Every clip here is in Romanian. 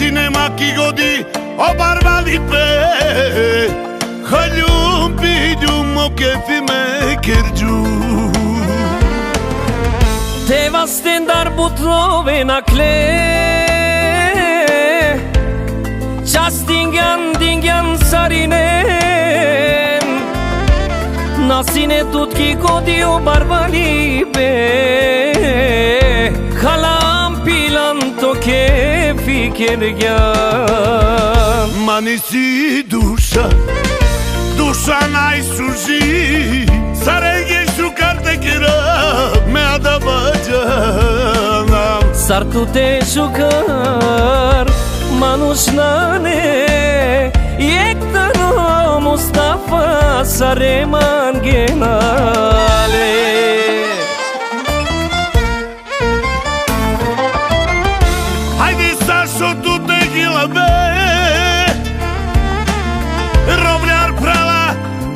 cinema chi godi o barba di pe Haljum pidjum o kefi me kergju Te vasten dar butlove na kle Qas dingjan sarinen Nasine tut ki kodi o barbali be Halam pilan to kefi kergjan Mani si dusha n-ai surgi Sarege shukarte kira me adabajana Sartu te shukar manushnane Yektano Mustafa Sareman genale Haide Sasho tu te gilabe Rovnear prala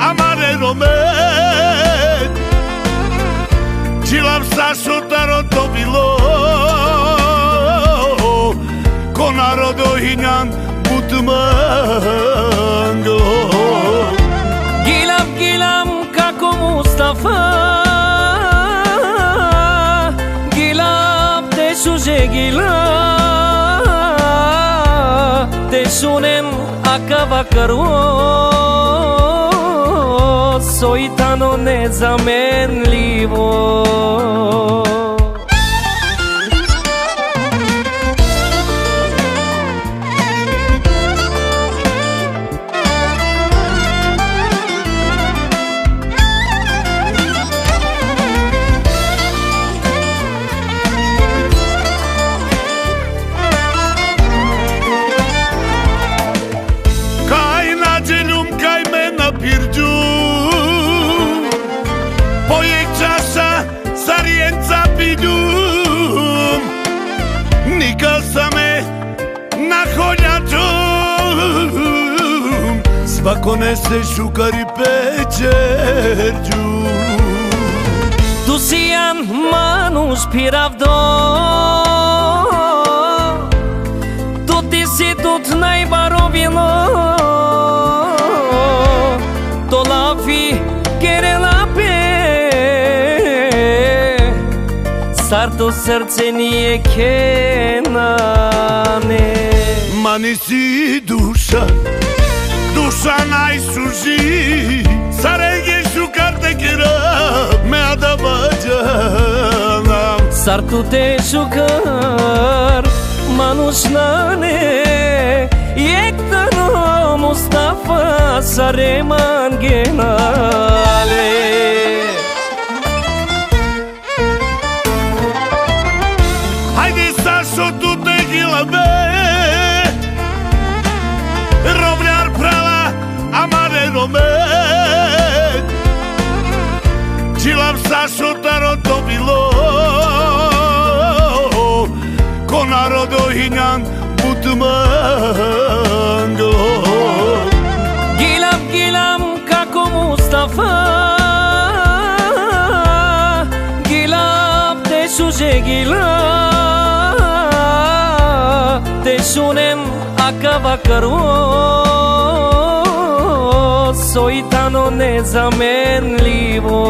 amare romet Gilav Sasho taro to bilo Ko narodo hinjan butmanglo Gilam kako Mustafa Gilam te shuje gilam Te shunen akava karo Soitano ne zamenljivo Svako nese shukari peqergju Tu si janë manush piravdo Tu ti si tu t'naj barovino To lafi kere lape Sarto srce nije kenane Mani si dusha n-ai surgi Sarege shukarte kira me adabajana Sartu te shukar manushnane Yektano Mustafa Sareman genale Haide Sasho tu te gilabe Rovnear prala amare romet Gilav Sasho taro to bilo Ko narodo hinjan butmanglo Gilam kako Mustafa Gilam te shuje gilam Te shunen akava karo Soitano ne zamenljivo